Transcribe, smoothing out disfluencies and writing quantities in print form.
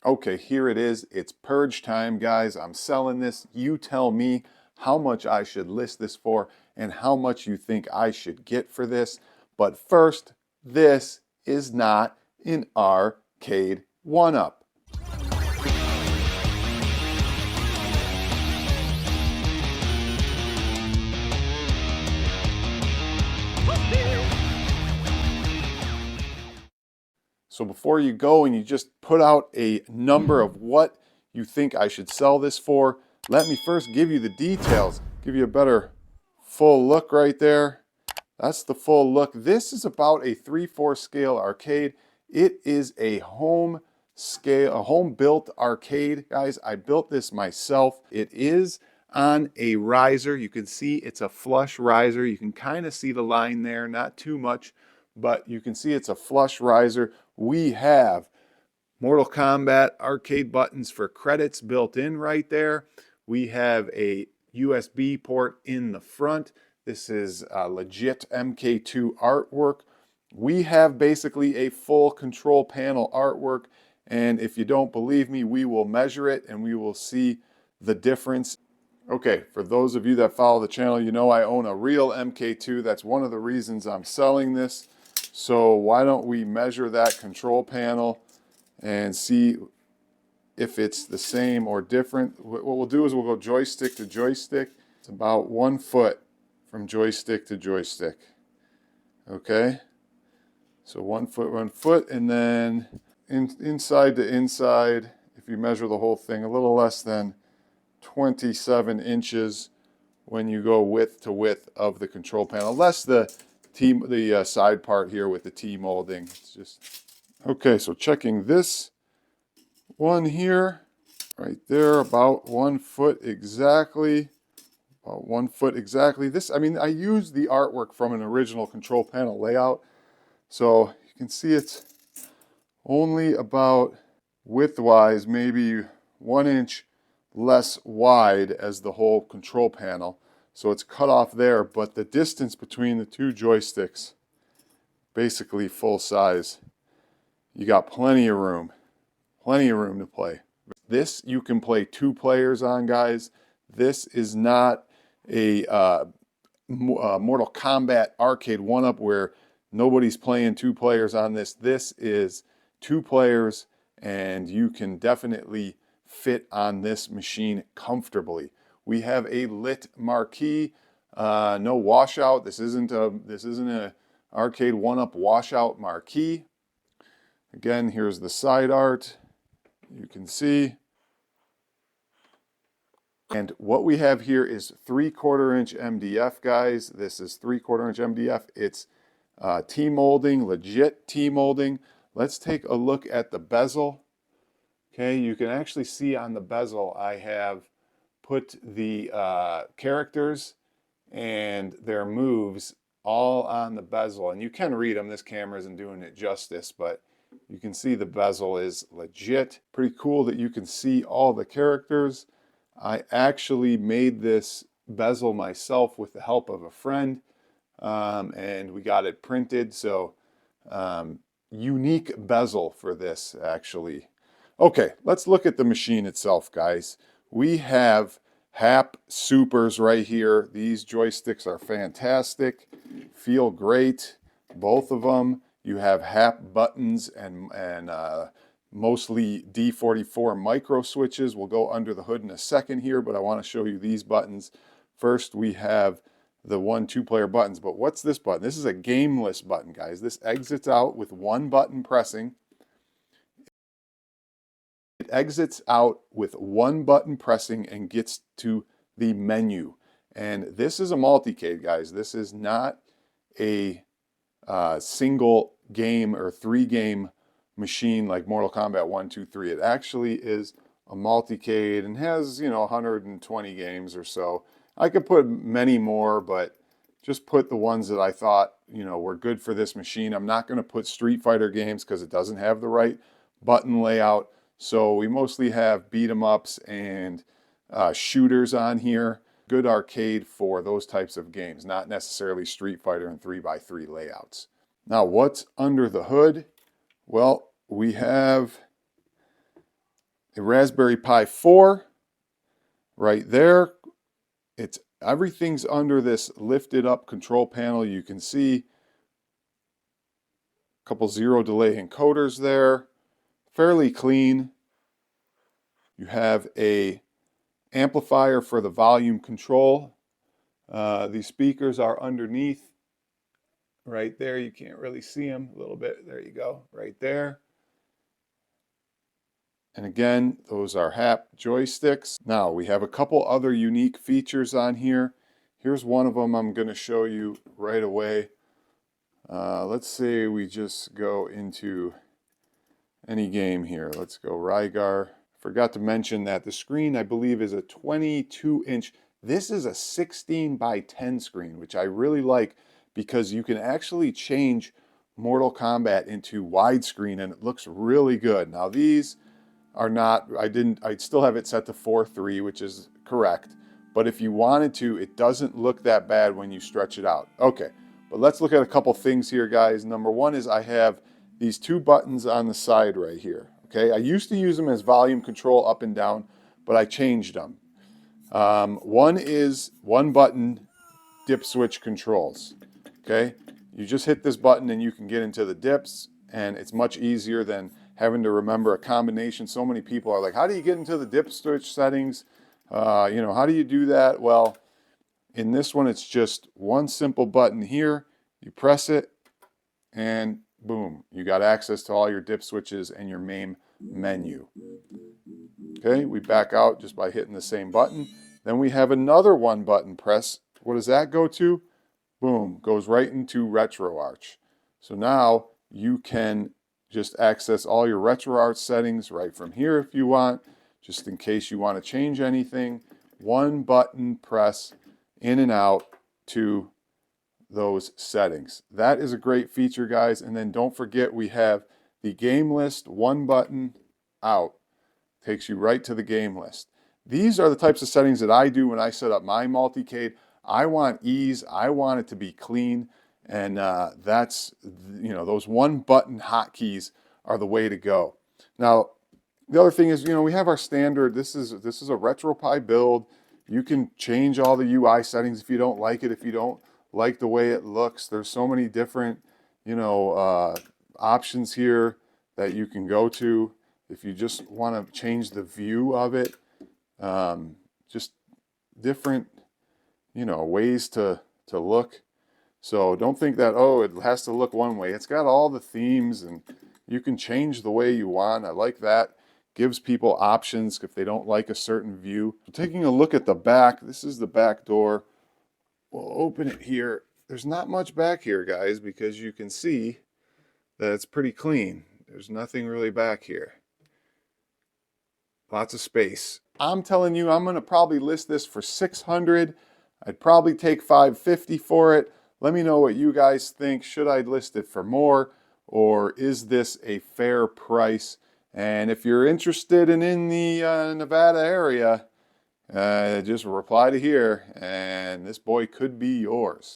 Okay, here it is. It's purge time, guys. I'm selling this. You tell me how much I should list this for and how much you think I should get for this. But first, this is not an arcade one-up. So before you go and you just put out a number of what you think I should sell this for, let me first give you the details, give you a better full look right there. That's the full look. This is about a 3/4 scale arcade. It is a home scale, a home built arcade, guys. I built this myself. It is on a riser. You can see it's a flush riser. You can kind of see the line there, not too much, but you can see it's a flush riser. We have Mortal Kombat arcade buttons for credits built in right there. We have a USB port in the front. This is legit MK2 artwork. We have basically a full control panel artwork, and if you don't believe me, we will measure it and we will see the difference. Okay, for those of you that follow the channel, you know I own a real MK2. That's one of the reasons I'm selling this. So why don't we measure that control panel and see if it's the same or different. What we'll do is we'll go joystick to joystick. It's about 1 foot from joystick to joystick. Okay, so 1 foot, 1 foot, and then inside to inside, if you measure the whole thing, a little less than 27 inches when you go width to width of the control panel, less the side part here with the T molding. It's just okay. So checking this one here, right there, about 1 foot exactly. About 1 foot exactly. This, I mean, I used the artwork from an original control panel layout, so you can see it's only about width-wise, maybe 1 inch less wide as the whole control panel. So it's cut off there, but the distance between the two joysticks, basically full size. You got plenty of room to play. This you can play 2 players on, guys. This is not a Mortal Kombat arcade one-up where nobody's playing 2 players on this. This is 2 players, and you can definitely fit on this machine comfortably. We have a lit marquee, no washout. This isn't an arcade one-up washout marquee. Again, here's the side art. You can see. And what we have here is 3/4 inch MDF, guys. This is 3/4 inch MDF. It's T molding, legit T molding. Let's take a look at the bezel. Okay, you can actually see on the bezel I have put the characters and their moves all on the bezel, and you can read them. This camera isn't doing it justice, but you can see the bezel is legit. Pretty cool that you can see all the characters. I actually made this bezel myself with the help of a friend, and we got it printed. So unique bezel for this, actually. Okay, let's look at the machine itself, guys. We have HAP Supers right here. These joysticks are fantastic, feel great, both of them. You have HAP buttons and mostly D44 micro switches. We'll go under the hood in a second here, but I want to show you these buttons. First, we have the 1-2 player buttons, but what's this button? This is a gameless button, guys. This exits out with 1 button pressing. It exits out with 1 button pressing and gets to the menu. And this is a multicade, guys. This is not a single game or 3-game machine like Mortal Kombat 1, 2, 3. It actually is a multicade and has, 120 games or so. I could put many more, but just put the ones that I thought, were good for this machine. I'm not going to put Street Fighter games because it doesn't have the right button layout. So we mostly have beat 'em ups and shooters on here. Good arcade for those types of games, not necessarily Street Fighter and 3x3 layouts. Now, what's under the hood? Well, we have a Raspberry Pi 4 right there. Everything's under this lifted up control panel. You can see a couple zero delay encoders there, fairly clean. You have a amplifier for the volume control. These speakers are underneath right there. You can't really see them a little bit. There you go, right there. And again, those are HAP joysticks. Now, we have a couple other unique features on here. Here's one of them I'm going to show you right away. Let's say we just go into any game here. Let's go Rygar. Forgot to mention that the screen, I believe, is a 22-inch. This is a 16 by 10 screen, which I really like because you can actually change Mortal Kombat into widescreen and it looks really good. Now these are not, I still have it set to 4:3, which is correct. But if you wanted to, it doesn't look that bad when you stretch it out. Okay, but let's look at a couple things here, guys. Number one is I have these two buttons on the side right here. Okay, I used to use them as volume control up and down, but I changed them. One is one button dip switch controls. Okay, you just hit this button and you can get into the dips, and it's much easier than having to remember a combination. So many people are like, how do you get into the dip switch settings? How do you do that? Well, in this one, it's just one simple button here. You press it and boom, you got access to all your dip switches and your main menu. Okay, we back out just by hitting the same button. Then we have another one button press. What does that go to? Boom, goes right into RetroArch. So now you can just access all your RetroArch settings right from here if you want, just in case you want to change anything. One button press in and out to those settings. That is a great feature, guys. And then don't forget we have the game list. One button out takes you right to the game list. These are the types of settings that I do when I set up my Multicade. I want ease. I want it to be clean. And that's, those one button hotkeys are the way to go. Now, the other thing is, we have our standard. This is a RetroPie build. You can change all the UI settings if you don't like it, if you don't like the way it looks. There's so many different, options here that you can go to if you just want to change the view of it. Just different, ways to look. So don't think that, it has to look one way. It's got all the themes and you can change the way you want. I like that. Gives people options if they don't like a certain view. So taking a look at the back, this is the back door. We'll open it here. There's not much back here, guys, because you can see that it's pretty clean. There's nothing really back here. Lots of space. I'm telling you, I'm going to probably list this for $600. I'd probably take $550 for it. Let me know what you guys think. Should I list it for more, or is this a fair price? And if you're interested in the Nevada area, just reply to here, and this boy could be yours.